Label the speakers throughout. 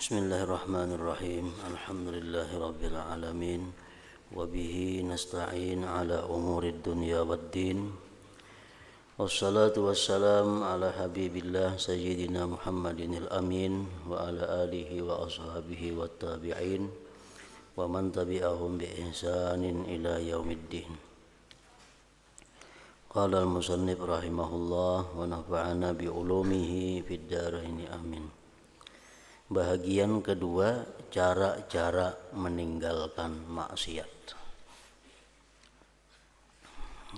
Speaker 1: Bismillahirrahmanirrahim. Alhamdulillahirabbil alamin. Wa bihi nasta'in ala umurid dunya waddin. Wassalatu wassalam ala habibillah sayyidina Muhammadinil amin wa ala alihi wa ashabihi wattabi'in wa man tabi'ahum bi ihsanin ila yaumiddin. Qala al-musannif rahimahullah wa nafa'ana bi ulumihi fid dharain amin. Bahagian kedua, cara-cara meninggalkan maksiat.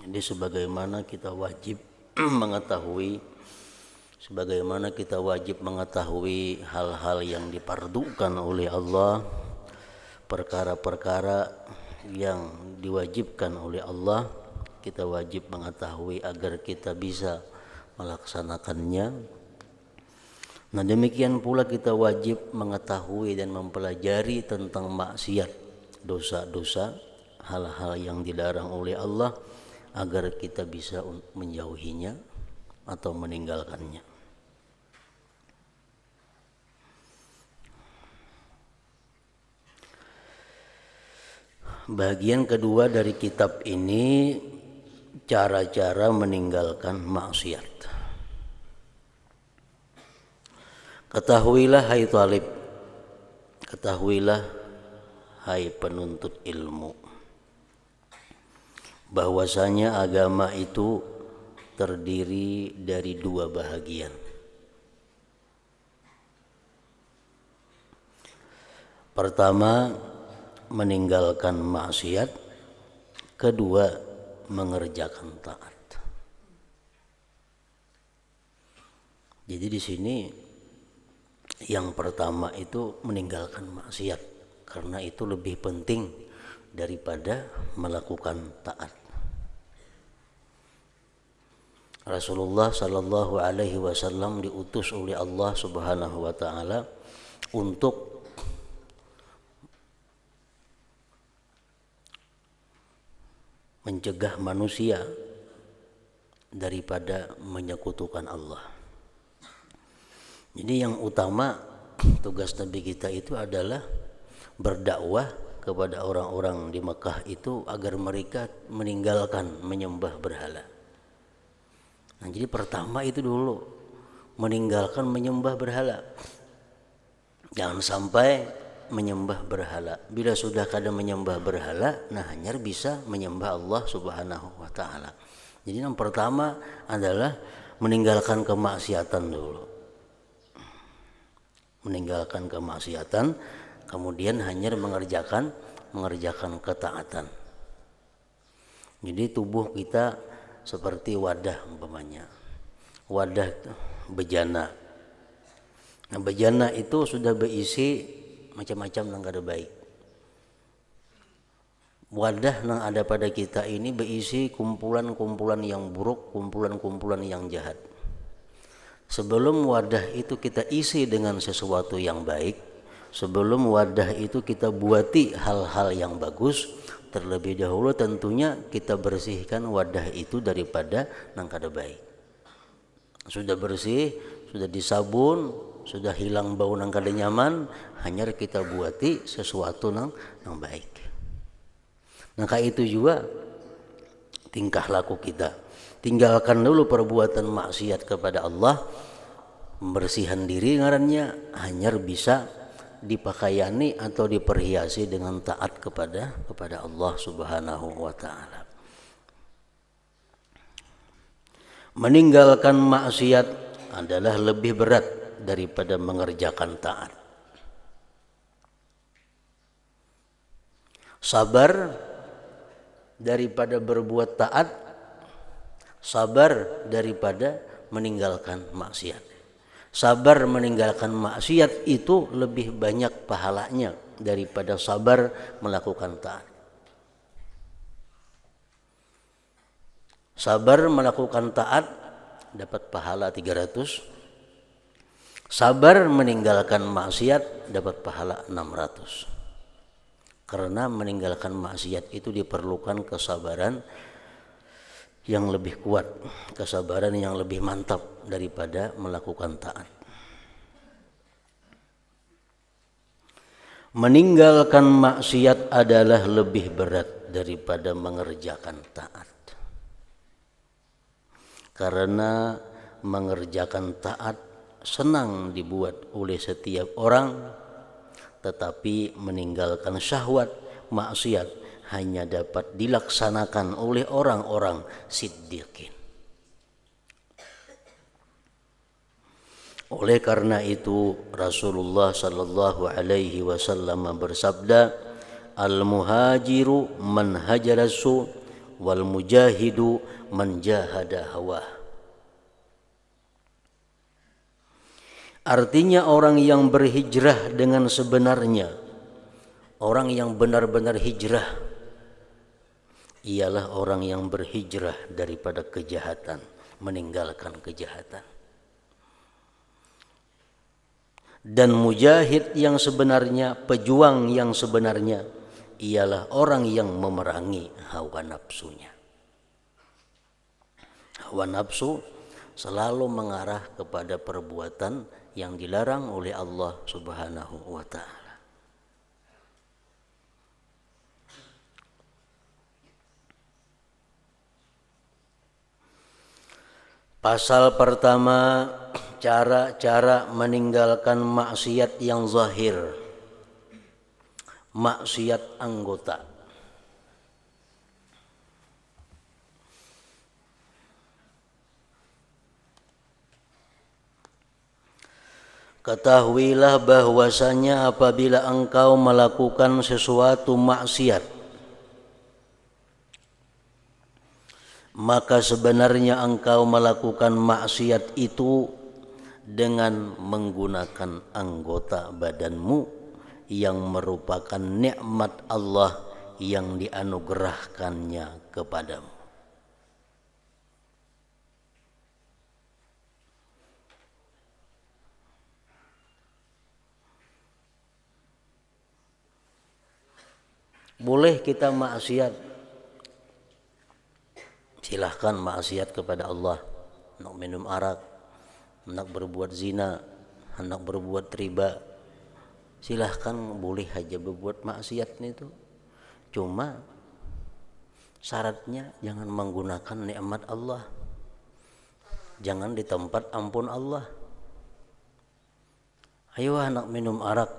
Speaker 1: Jadi sebagaimana kita wajib mengetahui hal-hal yang dipardukan oleh Allah, perkara-perkara yang diwajibkan oleh Allah, kita wajib mengetahui agar kita bisa melaksanakannya. Nah, demikian pula kita wajib mengetahui dan mempelajari tentang maksiat, dosa-dosa, hal-hal yang dilarang oleh Allah agar kita bisa menjauhinya atau meninggalkannya. Bagian kedua dari kitab ini, cara-cara meninggalkan maksiat. Ketahuilah hai talib, ketahuilah hai penuntut ilmu, bahwasanya agama itu terdiri dari dua bahagian. Pertama, meninggalkan maksiat. Kedua, mengerjakan taat. Jadi di sini yang pertama itu meninggalkan maksiat, karena itu lebih penting daripada melakukan taat. Rasulullah sallallahu alaihi wasallam diutus oleh Allah Subhanahu wa taala untuk mencegah manusia daripada menyekutukan Allah. Jadi yang utama tugas Nabi kita itu adalah berdakwah kepada orang-orang di Mekah itu agar mereka meninggalkan menyembah berhala. Nah, jadi pertama itu dulu meninggalkan menyembah berhala. Jangan sampai menyembah berhala. Bila sudah kada menyembah berhala, nah hanya bisa menyembah Allah Subhanahu wa taala. Jadi yang pertama adalah meninggalkan kemaksiatan dulu. Meninggalkan kemaksiatan, kemudian hanya mengerjakan ketaatan. Jadi tubuh kita seperti wadah umpamanya, wadah bejana. Nah, bejana itu sudah berisi macam-macam yang kada baik. Wadah yang ada pada kita ini berisi kumpulan-kumpulan yang buruk, kumpulan-kumpulan yang jahat. Sebelum wadah itu kita isi dengan sesuatu yang baik, sebelum wadah itu kita buati hal-hal yang bagus, terlebih dahulu tentunya kita bersihkan wadah itu daripada yang kada baik. Sudah bersih, sudah disabun, sudah hilang bau yang kada nyaman, hanya kita buati sesuatu yang baik. Nah, kayak itu juga tingkah laku kita. Tinggalkan dulu perbuatan maksiat kepada Allah, membersihkan diri ngarannya, hanya bisa dipakaiani atau diperhiasi dengan taat kepada Allah Subhanahu wa taala. Meninggalkan maksiat adalah lebih berat daripada mengerjakan taat. Sabar daripada berbuat taat, sabar daripada meninggalkan maksiat. Sabar meninggalkan maksiat itu lebih banyak pahalanya daripada sabar melakukan taat. Sabar melakukan taat dapat pahala 300. Sabar meninggalkan maksiat dapat pahala 600. Karena meninggalkan maksiat itu diperlukan kesabaran yang lebih kuat, kesabaran yang lebih mantap daripada melakukan taat. Meninggalkan maksiat adalah lebih berat daripada mengerjakan taat. Karena mengerjakan taat senang dibuat oleh setiap orang, tetapi meninggalkan syahwat maksiat hanya dapat dilaksanakan oleh orang-orang siddiqin. Oleh karena itu Rasulullah sallallahu alaihi wasallam bersabda, al-muhajiru man hajarasu wal mujahidu man jahada hawa. Artinya orang yang berhijrah dengan sebenarnya, orang yang benar-benar hijrah, ialah orang yang berhijrah daripada kejahatan, meninggalkan kejahatan. Dan mujahid yang sebenarnya, pejuang yang sebenarnya, ialah orang yang memerangi hawa nafsunya. Hawa nafsu selalu mengarah kepada perbuatan yang dilarang oleh Allah Subhanahu wa ta'ala. Pasal pertama, cara-cara meninggalkan maksiat yang zahir, maksiat anggota. Ketahuilah bahwasanya apabila engkau melakukan sesuatu maksiat, maka sebenarnya engkau melakukan maksiat itu dengan menggunakan anggota badanmu yang merupakan nikmat Allah yang dianugerahkannya kepadamu. Boleh kita maksiat, silahkan maksiat kepada Allah, hendak minum arak, hendak berbuat zina, hendak berbuat riba, silahkan boleh aja berbuat maksiat itu. Cuma syaratnya jangan menggunakan nikmat Allah, jangan di tempat ampun Allah. Ayo hendak minum arak,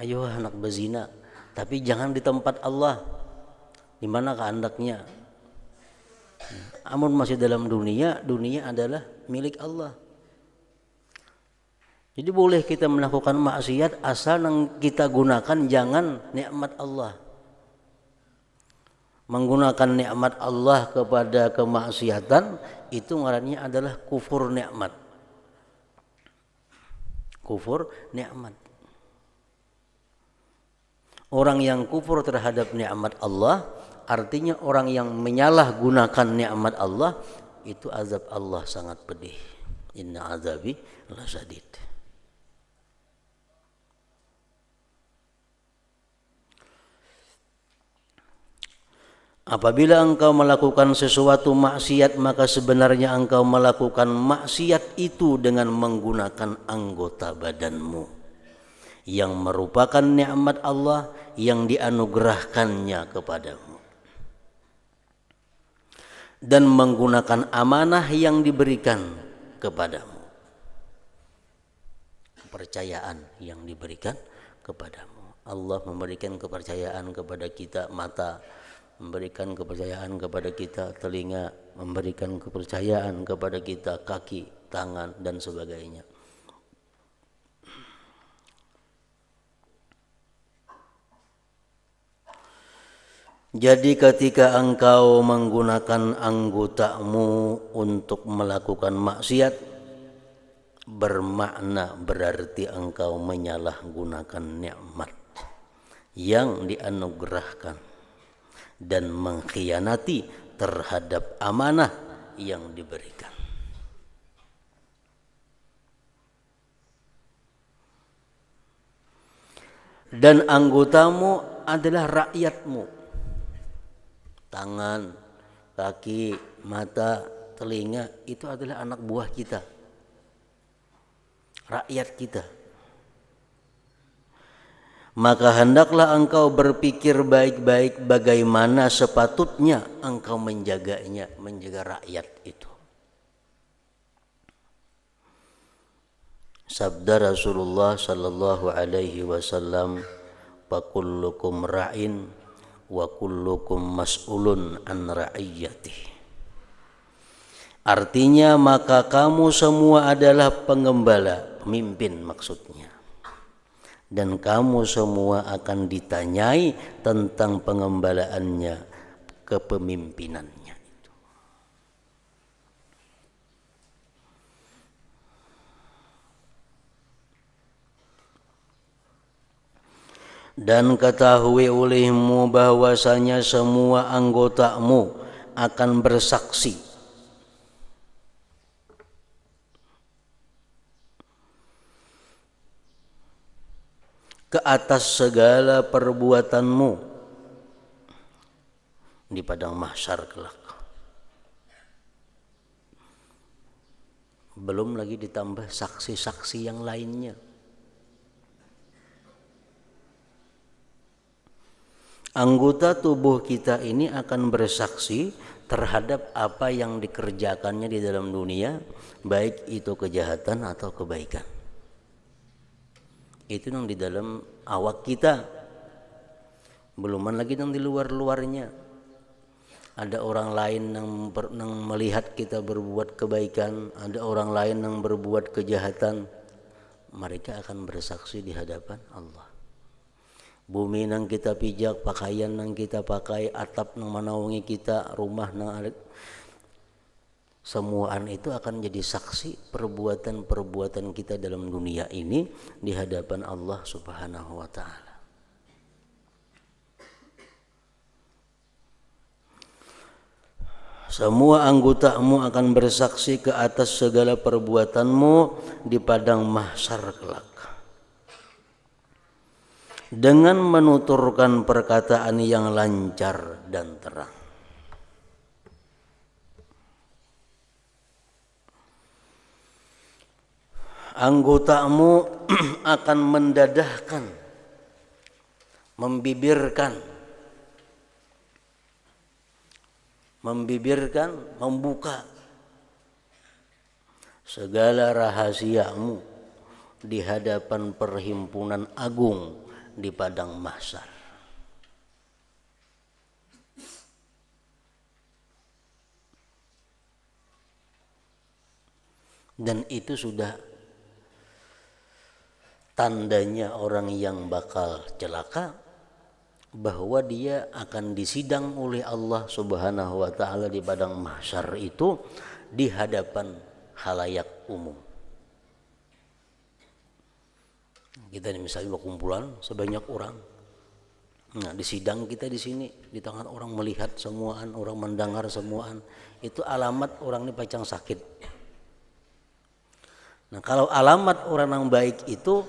Speaker 1: ayo hendak berzina, tapi jangan di tempat Allah. Di mana kehendaknya? Amun masih dalam dunia, dunia adalah milik Allah. Jadi boleh kita melakukan maksiat asal yang kita gunakan jangan nikmat Allah. Menggunakan nikmat Allah kepada kemaksiatan itu ngarannya adalah kufur nikmat. Kufur nikmat. Orang yang kufur terhadap nikmat Allah, artinya orang yang menyalahgunakan nikmat Allah, itu azab Allah sangat pedih. Inna azabi lasyadid. Apabila engkau melakukan sesuatu maksiat, maka sebenarnya engkau melakukan maksiat itu dengan menggunakan anggota badanmu yang merupakan nikmat Allah yang dianugerahkannya kepadamu, dan menggunakan amanah yang diberikan kepadamu, kepercayaan yang diberikan kepadamu. Allah memberikan kepercayaan kepada kita mata, memberikan kepercayaan kepada kita telinga, memberikan kepercayaan kepada kita kaki, tangan, dan sebagainya. Jadi ketika engkau menggunakan anggotamu untuk melakukan maksiat, bermakna berarti engkau menyalahgunakan nikmat yang dianugerahkan dan mengkhianati terhadap amanah yang diberikan. Dan anggotamu adalah rakyatmu. Tangan, kaki, mata, telinga itu adalah anak buah kita, rakyat kita. maka hendaklah engkau berpikir baik-baik bagaimana sepatutnya engkau menjaganya, menjaga rakyat itu. Sabda Rasulullah sallallahu alaihi wasallam, "Fakullukum ra'in wa kullukum mas'ulun an ra'iyyatihi." Artinya maka kamu semua adalah pengembala, pemimpin maksudnya. Dan kamu semua akan ditanyai tentang pengembalaannya, kepemimpinannya itu. Dan ketahui olehmu bahwasanya semua anggotamu akan bersaksi ke atas segala perbuatanmu di padang mahsyar kelak. Belum lagi ditambah saksi-saksi yang lainnya. Anggota tubuh kita ini akan bersaksi terhadap apa yang dikerjakannya di dalam dunia, baik itu kejahatan atau kebaikan. Itu yang di dalam awak kita, beluman lagi yang di luar-luarnya. Ada orang lain yang melihat kita berbuat kebaikan, ada orang lain yang berbuat kejahatan. Mereka akan bersaksi di hadapan Allah. Bumi yang kita pijak, pakaian yang kita pakai, atap yang menaungi kita, rumah yang semuaan itu akan jadi saksi perbuatan-perbuatan kita dalam dunia ini di hadapan Allah Subhanahu wa ta'ala. Semua anggotamu akan bersaksi ke atas segala perbuatanmu di padang mahsyar kelak, dengan menuturkan perkataan yang lancar dan terang. Anggotamu akan mendadahkan, membibirkan, membuka segala rahasiamu di hadapan perhimpunan agung di padang mahsyar. Dan itu sudah tandanya orang yang bakal celaka, bahwa dia akan disidang oleh Allah Subhanahu wa ta'ala di padang mahsyar itu di hadapan khalayak umum. Kita misalnya berkumpulan sebanyak orang, nah di sidang kita di sini, di tangan orang melihat semuaan, orang mendengar semuaan, itu alamat orang ini pacang sakit. Nah kalau alamat orang yang baik itu,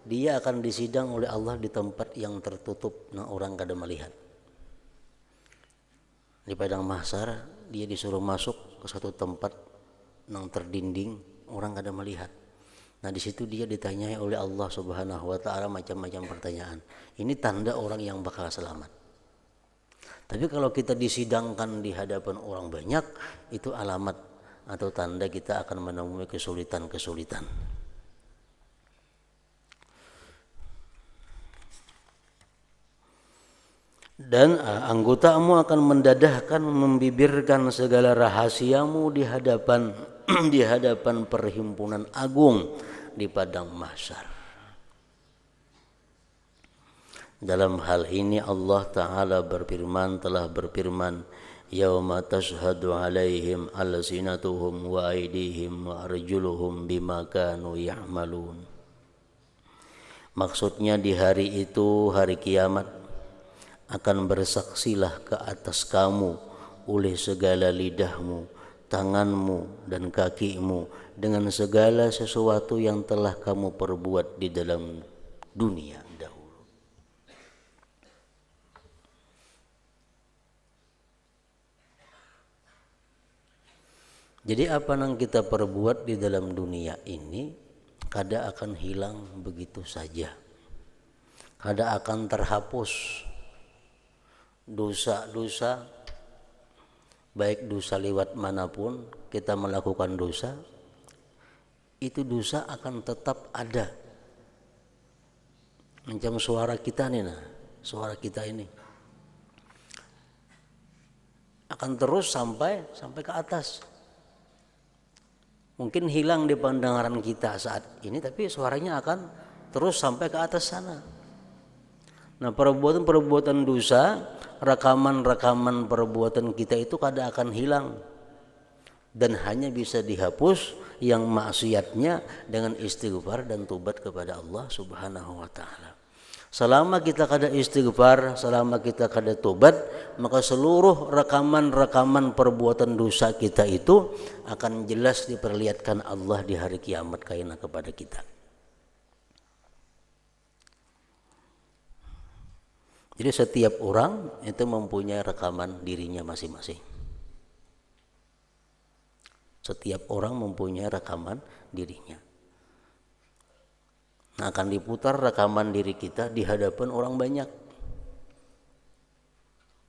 Speaker 1: dia akan disidang oleh Allah di tempat yang tertutup, nah orang kada melihat. Di padang mahsyar dia disuruh masuk ke satu tempat yang terdinding, orang kada melihat. Nah di situ dia ditanyai oleh Allah Subhanahu wa ta'ala macam-macam pertanyaan. Ini tanda orang yang bakal selamat. Tapi kalau kita disidangkan di hadapan orang banyak, itu alamat atau tanda kita akan menemui kesulitan-kesulitan. Dan anggotamu akan mendadahkan, membibirkan segala rahasiamu di hadapan di hadapan perhimpunan agung di padang mahsyar. Dalam hal ini Allah Ta'ala telah berfirman, yauma tashhadu alaihim alsinatuhum wa aydihim wa arjuluhum bima kanu ya'malun. Maksudnya di hari itu, hari kiamat, akan bersaksilah ke atas kamu oleh segala lidahmu, tanganmu dan kakimu dengan segala sesuatu yang telah kamu perbuat di dalam dunia dahulu. Jadi apa yang kita perbuat di dalam dunia ini kada akan hilang begitu saja. kada akan terhapus dosa-dosa, baik dosa lewat manapun kita melakukan dosa, itu dosa akan tetap ada. Macam suara kita nih, suara kita ini akan terus sampai ke atas. Mungkin hilang di pendengaran kita saat ini, tapi suaranya akan terus sampai ke atas sana. Nah, perbuatan-perbuatan dosa, rekaman-rekaman perbuatan kita itu kada akan hilang dan hanya bisa dihapus yang maksiatnya dengan istighfar dan tobat kepada Allah Subhanahu wa taala. Selama kita kada istighfar, selama kita kada tobat, maka seluruh rekaman-rekaman perbuatan dosa kita itu akan jelas diperlihatkan Allah di hari kiamat kaina kepada kita. Jadi setiap orang itu mempunyai rekaman dirinya masing-masing. Setiap orang mempunyai rekaman dirinya. Nah, akan diputar rekaman diri kita di hadapan orang banyak.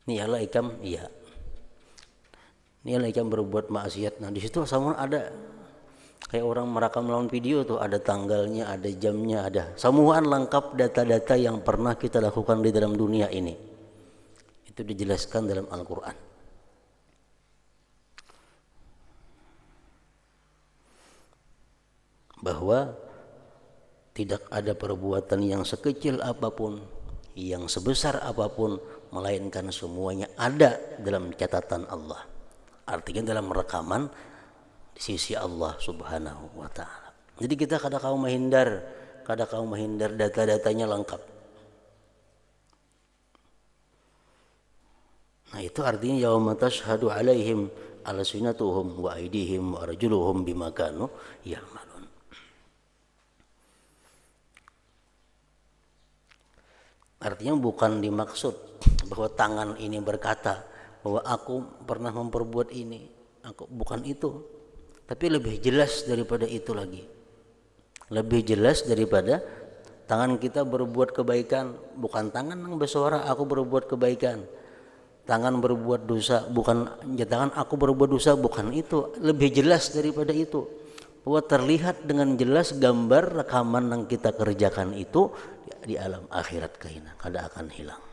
Speaker 1: Niyalah ikam, iya. Niyalah ikam berbuat maksiat. Nah, di situ sama ada kayak orang merekam lawan video tuh, ada tanggalnya, ada jamnya, ada semua lengkap data-data yang pernah kita lakukan di dalam dunia ini. Itu dijelaskan dalam Al-Quran. Bahwa tidak ada perbuatan yang sekecil apapun, yang sebesar apapun, melainkan semuanya ada dalam catatan Allah. Artinya dalam rekaman di sisi Allah Subhanahu wa taala. Jadi kita kada kau menghindar data-datanya lengkap. Nah, itu artinya yauma tashhadu alaihim alsinatuhum wa aydihim wa arjuluhum bima kanu ya'malun. Artinya bukan dimaksud bahwa tangan ini berkata bahwa aku pernah memperbuat ini, bukan itu. Tapi lebih jelas daripada itu lagi. Lebih jelas daripada tangan kita berbuat kebaikan, bukan tangan yang bersuara aku berbuat kebaikan. Tangan berbuat dosa, bukan tangan aku berbuat dosa, bukan itu. Lebih jelas daripada itu. Bahwa terlihat dengan jelas gambar rekaman yang kita kerjakan itu di alam akhirat kaina, kada akan hilang.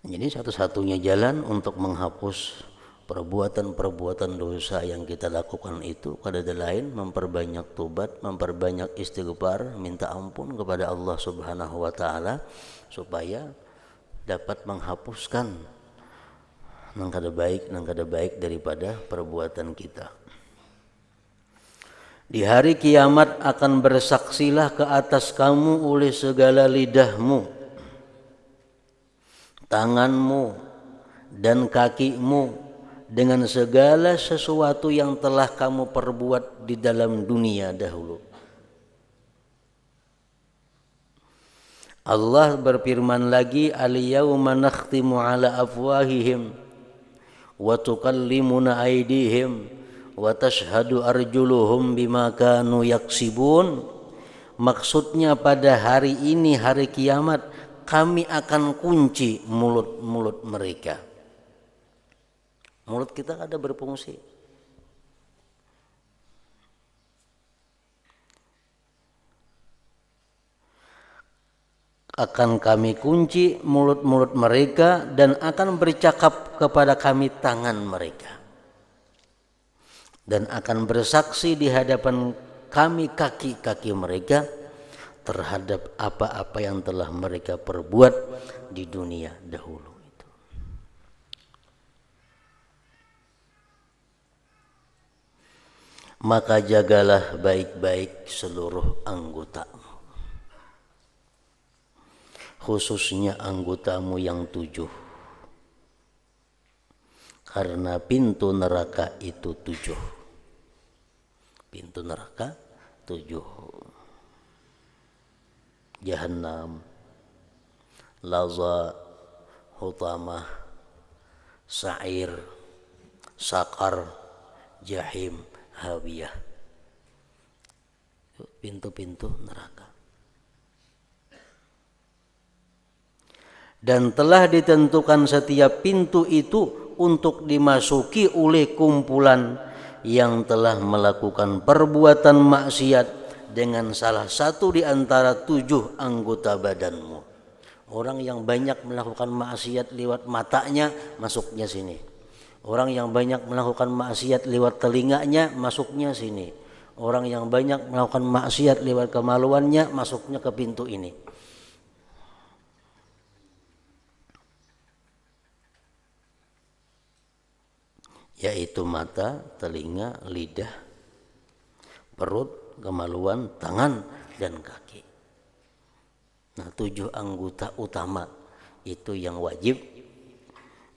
Speaker 1: Jadi satu-satunya jalan untuk menghapus perbuatan-perbuatan dosa yang kita lakukan itu kada lain memperbanyak tobat, memperbanyak istighfar, minta ampun kepada Allah Subhanahu wa taala supaya dapat menghapuskan nang kada baik daripada perbuatan kita. Di hari kiamat akan bersaksilah ke atas kamu oleh segala lidahmu, tanganmu dan kakimu dengan segala sesuatu yang telah kamu perbuat di dalam dunia dahulu. Allah berfirman lagi, al-yawma nakhtimu ala afwahihim wa tukallimuna aydihim wa tashhadu arjuluhum bima kanu yaksibun. Maksudnya pada hari ini, hari kiamat, kami akan kunci mulut-mulut mereka. Mulut kita ada berfungsi. Akan kami kunci mulut-mulut mereka dan akan bercakap kepada kami tangan mereka. Dan akan bersaksi di hadapan kami kaki-kaki mereka terhadap apa-apa yang telah mereka perbuat di dunia dahulu itu. Maka jagalah baik-baik seluruh anggotamu, khususnya anggotamu yang 7, karena pintu neraka itu 7. Pintu neraka 7. Jahannam, Laza, Hutamah, Sa'ir, Sakar, Jahim, Hawiyah. pintu-pintu neraka. Dan telah ditentukan setiap pintu itu untuk dimasuki oleh kumpulan yang telah melakukan perbuatan maksiat dengan salah satu di antara 7 anggota badanmu. Orang yang banyak melakukan maksiat lewat matanya, masuknya sini. Orang yang banyak melakukan maksiat lewat telinganya, masuknya sini. Orang yang banyak melakukan maksiat lewat kemaluannya, masuknya ke pintu ini. Yaitu mata, telinga, lidah, perut, kemaluan, tangan, dan kaki. Nah, 7 anggota utama itu yang wajib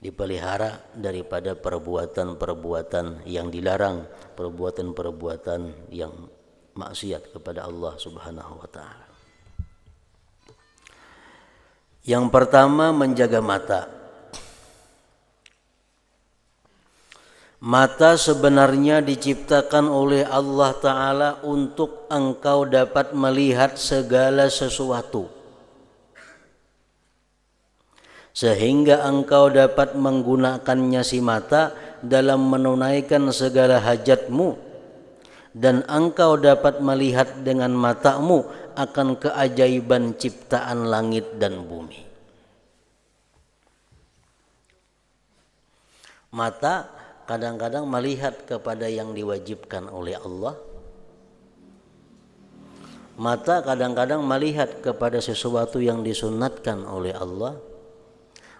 Speaker 1: dipelihara daripada perbuatan-perbuatan yang dilarang, perbuatan-perbuatan yang maksiat kepada Allah Subhanahu wa taala. Yang pertama, menjaga mata. Mata sebenarnya diciptakan oleh Allah Ta'ala untuk engkau dapat melihat segala sesuatu, sehingga engkau dapat menggunakannya si mata dalam menunaikan segala hajatmu, dan engkau dapat melihat dengan matamu akan keajaiban ciptaan langit dan bumi. Mata kadang-kadang melihat kepada yang diwajibkan oleh Allah. Mata kadang-kadang melihat kepada sesuatu yang disunatkan oleh Allah.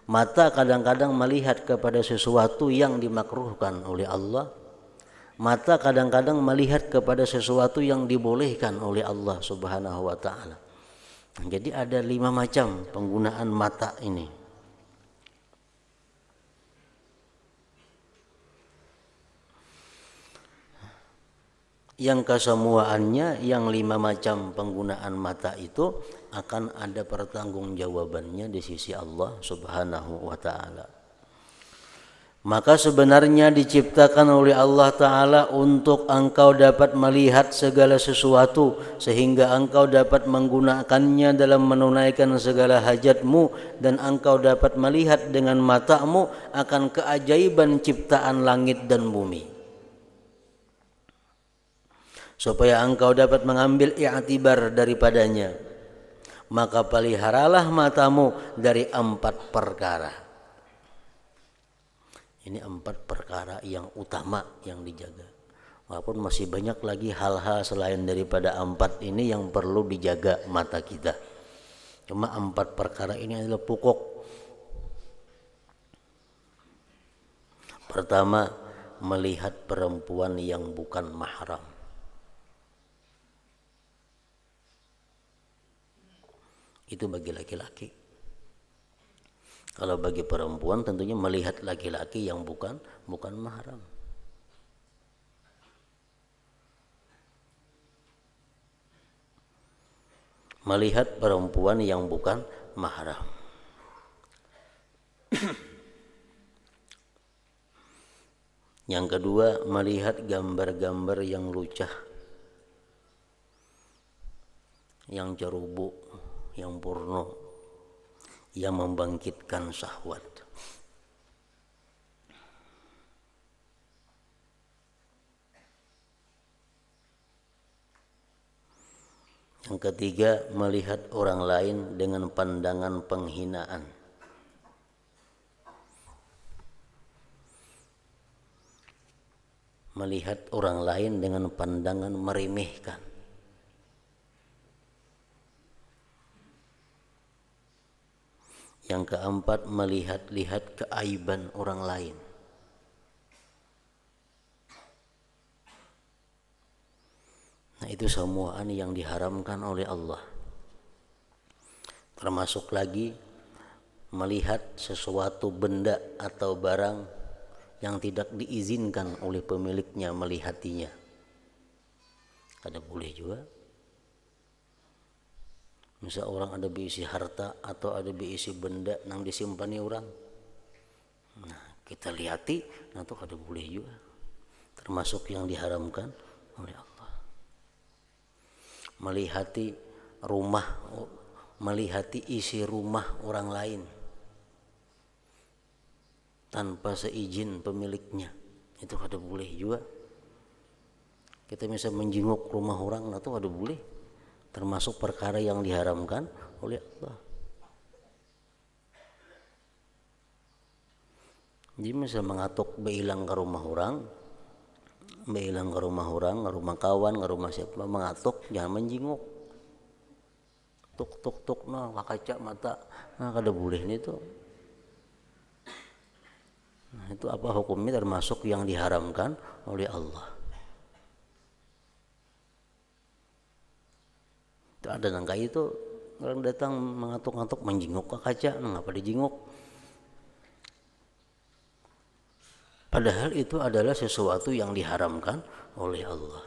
Speaker 1: Mata kadang-kadang melihat kepada sesuatu yang dimakruhkan oleh Allah. Mata kadang-kadang melihat kepada sesuatu yang dibolehkan oleh Allah Subhanahu wa taala. Jadi ada 5 macam penggunaan mata ini. Yang kesemuaannya, yang 5 macam penggunaan mata itu akan ada pertanggungjawabannya di sisi Allah Subhanahu wa taala. Maka sebenarnya diciptakan oleh Allah Ta'ala untuk engkau dapat melihat segala sesuatu, sehingga engkau dapat menggunakannya dalam menunaikan segala hajatmu, dan engkau dapat melihat dengan matamu akan keajaiban ciptaan langit dan bumi, supaya engkau dapat mengambil i'tibar daripadanya. Maka peliharalah matamu dari 4 perkara. Ini 4 perkara yang utama yang dijaga. Walaupun masih banyak lagi hal-hal selain daripada 4 ini yang perlu dijaga mata kita. Cuma 4 perkara ini adalah pokok. Pertama, melihat perempuan yang bukan mahram. Itu bagi laki-laki. Kalau bagi perempuan tentunya melihat laki-laki yang bukan mahram. Melihat perempuan yang bukan mahram. Yang kedua, melihat gambar-gambar yang lucah, yang cerubu, yang porno, yang membangkitkan syahwat. Yang ketiga, melihat orang lain dengan pandangan penghinaan. Melihat orang lain dengan pandangan meremehkan. Yang keempat, melihat-lihat keaiban orang lain. Nah, itu semuaan yang diharamkan oleh Allah. Termasuk lagi melihat sesuatu benda atau barang yang tidak diizinkan oleh pemiliknya melihatinya. Ada boleh juga. Misal orang ada berisi harta atau ada berisi benda yang disimpani orang. Nah, kita lihati, nah itu ada boleh juga. Termasuk yang diharamkan oleh Allah. melihati rumah, melihati isi rumah orang lain tanpa seizin pemiliknya, itu kada boleh juga. Kita bisa menjenguk rumah orang, itu kada boleh, termasuk perkara yang diharamkan oleh Allah. Jadi misal mengatuk beilang ke rumah orang, beilang ke rumah orang, ke rumah kawan, ke rumah siapa, mengatuk jangan menjenguk. Tuk tuk tuk, nah kaca mata, nah kada boleh nih tuh. Nah, itu apa hukumnya, termasuk yang diharamkan oleh Allah. Itu ada nangka itu orang datang mengatuk-ngatuk menjenguk ke kaca, nah ngapa dijenguk? Padahal itu adalah sesuatu yang diharamkan oleh Allah.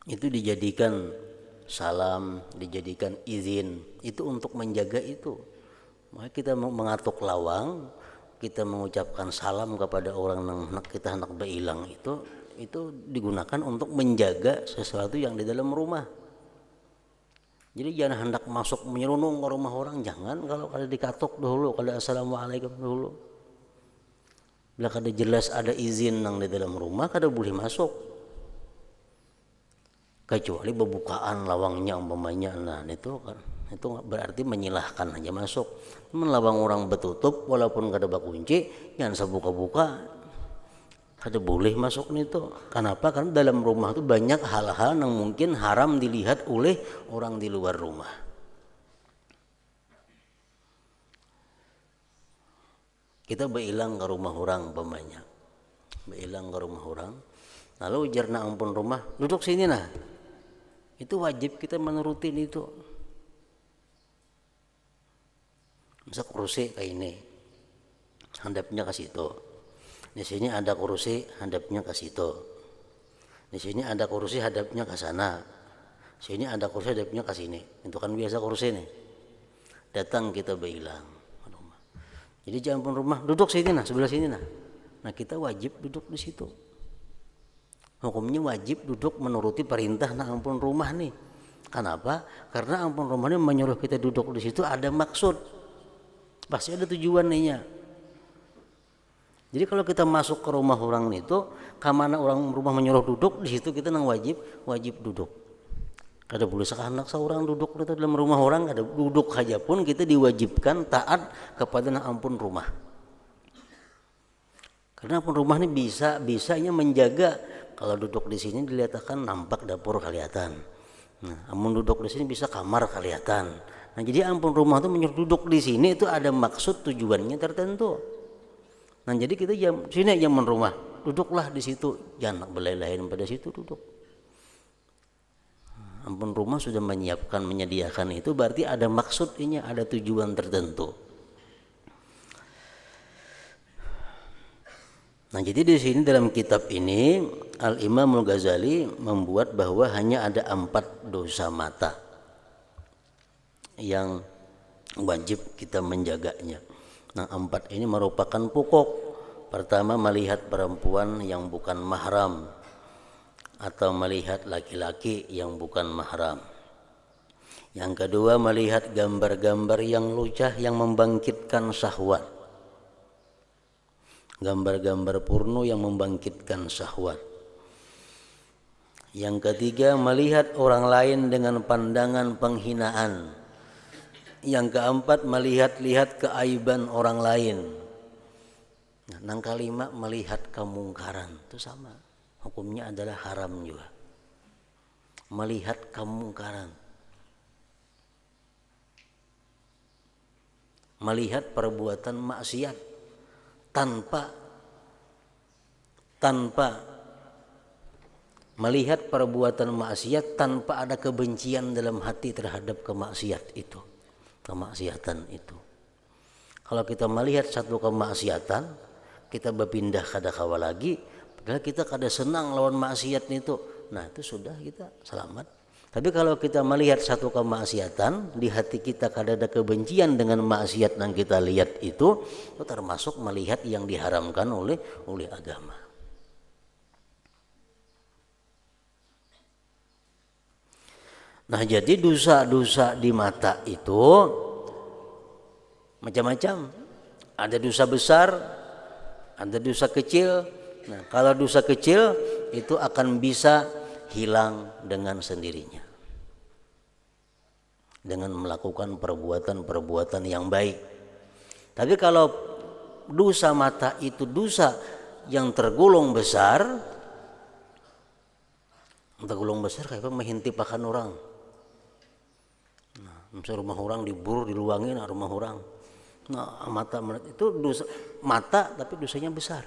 Speaker 1: Itu dijadikan salam, dijadikan izin, itu untuk menjaga itu. Maka kita mengatuk lawang, kita mengucapkan salam kepada orang yang kita hendak beilang, itu digunakan untuk menjaga sesuatu yang di dalam rumah. Jadi jangan hendak masuk menyerunung ke rumah orang, jangan. Kalau kada dikatuk dulu, kada assalamualaikum dulu, bila kada jelas ada izin yang di dalam rumah, kada boleh masuk. Kecuali pembukaan lawangnya umpamanya, nah itu berarti menyilahkan aja masuk. Cuman lawang orang betutup walaupun kada bakunci, jangan sebuka-buka, kada boleh masuk itu. Kenapa? Karena dalam rumah itu banyak hal-hal yang mungkin haram dilihat oleh orang di luar rumah. Kita beilang ke rumah orang umpamanya, beilang ke rumah orang, lalu ujarna ampun rumah, duduk sini nah. Itu wajib kita menurutin itu. Misal kursi kayak ini, hadapnya ke situ. Di sini ada kursi, hadapnya ke situ. Di sini ada kursi, hadapnya ke sana. Sini ada kursi, hadapnya ke sini. Itu kan biasa kursi nih. Datang kita beilang. Jadi jangan pun rumah, duduk sini nah, sebelah sini nah. Nah kita wajib duduk di situ. Hukumnya wajib duduk menuruti perintah nah ampun rumah nih. Kenapa? Karena ampun rumah ini menyuruh kita duduk di situ ada maksud. Pasti ada tujuannya. Jadi kalau kita masuk ke rumah orang itu, kemana orang rumah menyuruh duduk, di situ kita nang wajib duduk. Kada boleh sekanak seorang duduk itu dalam rumah orang, kada duduk saja pun kita diwajibkan taat kepada nang ampun rumah. Karena ampun rumah ini bisanya menjaga. Kalau duduk di sini dilihatkan nampak dapur kelihatan. Nah, amun duduk di sini bisa kamar kelihatan. Nah, jadi ampun rumah itu menyuruh duduk di sini itu ada maksud tujuannya tertentu. Nah, jadi kita sini aja ampun rumah, duduklah di situ, jangan belai-lain pada situ duduk. Nah, ampun rumah sudah menyediakan itu berarti ada maksudnya, ada tujuan tertentu. Nah, jadi di sini dalam kitab ini Al-Imam Al-Ghazali membuat bahwa hanya ada 4 dosa mata yang wajib kita menjaganya. Nah, 4 ini merupakan pokok. Pertama, melihat perempuan yang bukan mahram atau melihat laki-laki yang bukan mahram. Yang kedua, melihat gambar-gambar yang lucah yang membangkitkan syahwat. Gambar-gambar porno yang membangkitkan syahwat. Yang ketiga, melihat orang lain dengan pandangan penghinaan. Yang keempat, melihat-lihat keaiban orang lain. Nah, yang kelima, melihat kemungkaran. Itu sama, hukumnya adalah haram juga. Melihat kemungkaran, melihat perbuatan maksiat tanpa melihat perbuatan maksiat tanpa ada kebencian dalam hati terhadap kemaksiatan itu. Kalau kita melihat satu kemaksiatan, kita berpindah kada kawa lagi, padahal kita kada senang lawan maksiat itu. Nah, itu sudah kita selamat. Tapi kalau kita melihat satu kemaksiatan, di hati kita kada ada kebencian dengan maksiat yang kita lihat itu termasuk melihat yang diharamkan oleh agama. Nah, jadi dosa-dosa di mata itu macam-macam. Ada dosa besar, ada dosa kecil. Nah, kalau dosa kecil itu akan bisa hilang dengan sendirinya dengan melakukan perbuatan-perbuatan yang baik. Tapi kalau dosa mata itu dosa yang tergolong besar kayak mengintip akan orang. Nah, misalnya rumah orang diburu, diluangin rumah orang. Nah, mata itu dosa mata tapi dosanya besar.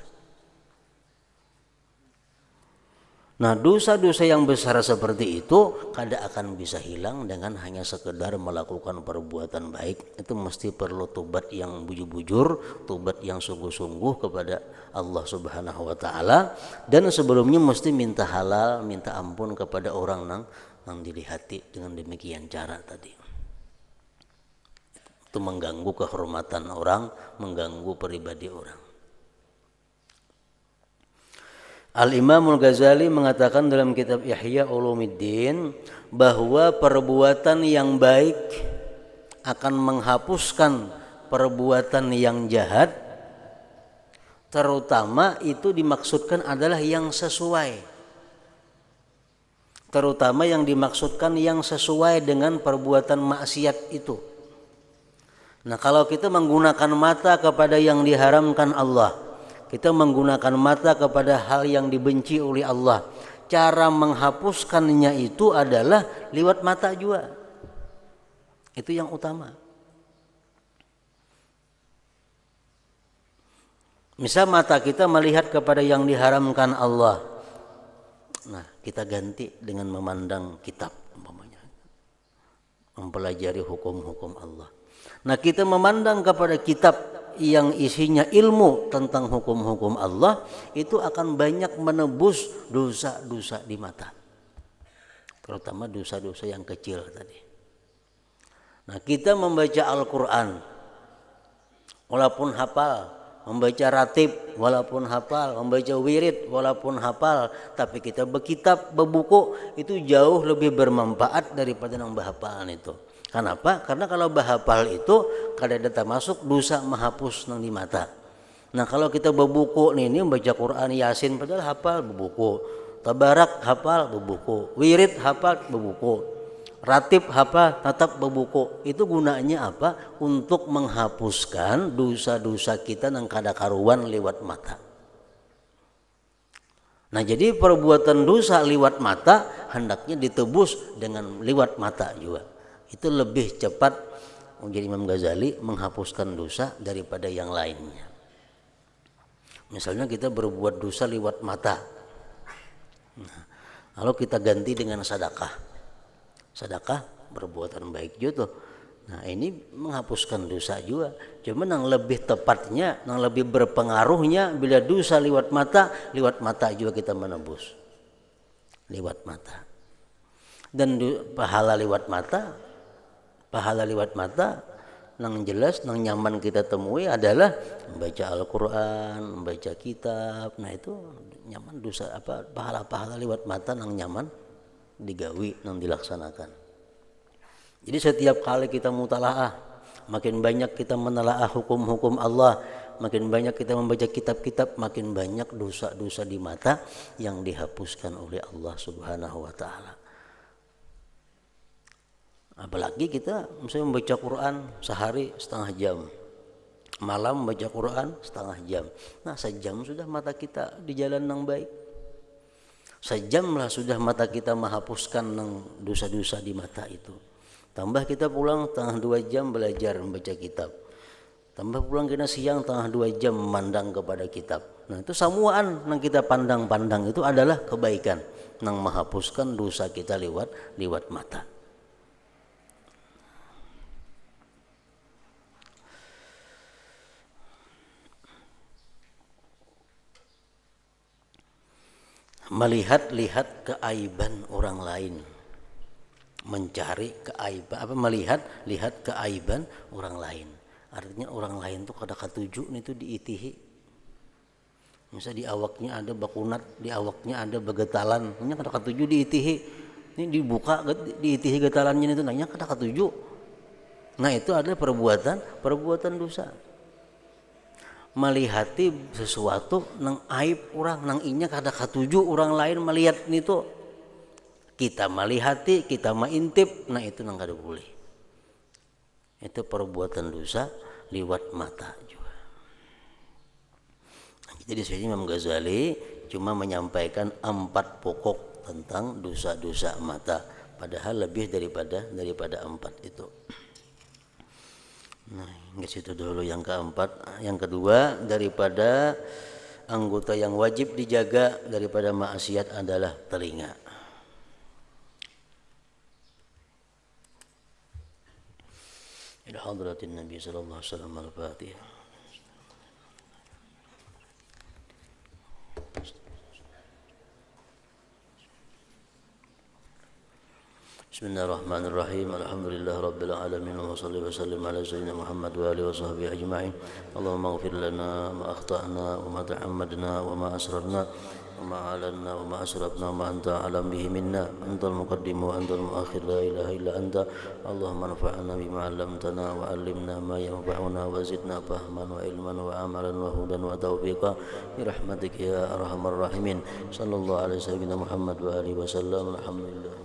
Speaker 1: Nah, dosa-dosa yang besar seperti itu kada akan bisa hilang dengan hanya sekedar melakukan perbuatan baik. Itu mesti perlu tobat yang bujur-bujur, tobat yang sungguh-sungguh kepada Allah Subhanahu wa taala, dan sebelumnya mesti minta halal, minta ampun kepada orang nang dilihati dengan demikian cara tadi. Itu mengganggu kehormatan orang, mengganggu pribadi orang. Al-Imamul Ghazali mengatakan dalam kitab Ihya Ulumuddin bahwa perbuatan yang baik akan menghapuskan perbuatan yang jahat, terutama itu dimaksudkan adalah yang sesuai. Terutama yang dimaksudkan yang sesuai dengan perbuatan maksiat itu. Nah, kalau kita menggunakan mata kepada yang diharamkan Allah, kita menggunakan mata kepada hal yang dibenci oleh Allah, cara menghapuskannya itu adalah lewat mata juga. Itu yang utama. Misal mata kita melihat kepada yang diharamkan Allah, nah kita ganti dengan memandang kitab, umpamanya mempelajari hukum-hukum Allah. Nah, kita memandang kepada kitab yang isinya ilmu tentang hukum-hukum Allah, itu akan banyak menebus dosa-dosa di mata, terutama dosa-dosa yang kecil tadi. Nah, kita membaca Al-Quran walaupun hafal, membaca ratib walaupun hafal, membaca wirid walaupun hafal, tapi kita berkitab, berbuku, itu jauh lebih bermanfaat daripada yang berhafalan itu. Kenapa? Karena kalau bahapal itu kada ada masuk dosa menghapus nang di mata. Nah, kalau kita berbuku ini membaca Quran Yasin padahal hafal berbuku, Tabarak hafal berbuku, wirid hafal berbuku, ratib hafal tetap berbuku. Itu gunanya apa? Untuk menghapuskan dosa-dosa kita nang kada karuan lewat mata. Nah, jadi perbuatan dosa lewat mata hendaknya ditebus dengan lewat mata juga. Itu lebih cepat menjadi Imam Ghazali menghapuskan dosa daripada yang lainnya. Misalnya kita berbuat dosa lewat mata, nah, lalu kita ganti dengan sedekah. Sedekah perbuatan baik juga. Nah, ini menghapuskan dosa juga. Cuma yang lebih tepatnya, yang lebih berpengaruhnya bila dosa lewat mata juga kita menebus lewat mata. Dan pahala lewat mata nang jelas, nang nyaman kita temui adalah membaca Al-Quran, membaca kitab. Nah, itu nyaman dosa pahala-pahala lewat mata nang nyaman digawi, nang dilaksanakan. Jadi setiap kali kita mutalaah, makin banyak kita menelaah hukum-hukum Allah, makin banyak kita membaca kitab-kitab, makin banyak dosa-dosa di mata yang dihapuskan oleh Allah Subhanahu wa taala. Apalagi kita misalnya membaca Quran sehari setengah jam, malam membaca Quran setengah jam. Nah, sejam sudah mata kita di jalan yang baik. Sejam lah sudah mata kita menghapuskan dosa-dosa di mata itu. Tambah kita pulang tengah 2 jam belajar membaca kitab. Tambah pulang kita siang tengah 2 jam memandang kepada kitab. Nah, itu semuaan yang kita pandang-pandang itu adalah kebaikan yang menghapuskan dosa kita lewat mata. Melihat-lihat keaiban orang lain. mencari keaiban, melihat keaiban orang lain. Artinya orang lain tuh kada katuju nih tuh diitihi. Misal di awaknya ada bakunat, di awaknya ada begetalan, nya kada katuju diitihi. Ini dibuka diitihi getalannya itu nanya kada katuju. Nah, itu adalah perbuatan dosa. Melihati sesuatu nang aib orang, nang inya kada katuju orang lain melihat itu. Kita melihati, kita mengintip, nah itu nang kada boleh. Itu perbuatan dosa liwat mata juga. Jadi di sini Imam Ghazali cuma menyampaikan 4 pokok tentang dosa-dosa mata, padahal lebih daripada 4 itu. Nah, ke situ dulu yang keempat. Yang kedua, daripada anggota yang wajib dijaga daripada maksiat adalah telinga. Ila hadratin Nabi sallallahu alaihi wasallam al-Fatihah. Bismillahirrahmanirrahim. Alhamdulillah rabbil alamin wa shalli wa sallim ala sayyidina Muhammad wa alihi wa sahbihi ajma'in. Allahumma ighfir lana ma akhtana wa ma ta'ammadna wa ma asrarna wa ma alanna wa ma asrafna wa ma anta alam bihi minna. Antal muqaddim wa antal muakhir, la ilaha illa anta. Allahumma anfa'na bima 'allamtana wa 'allimna ma yanfa'una wa zidna fahman wa ilman wa amalan wa hudan wa taufiqa bi rahmatika ya arhamar rahimin. Sallallahu alaihi wasallam Muhammad wa alihi wasallam. Alhamdulillah.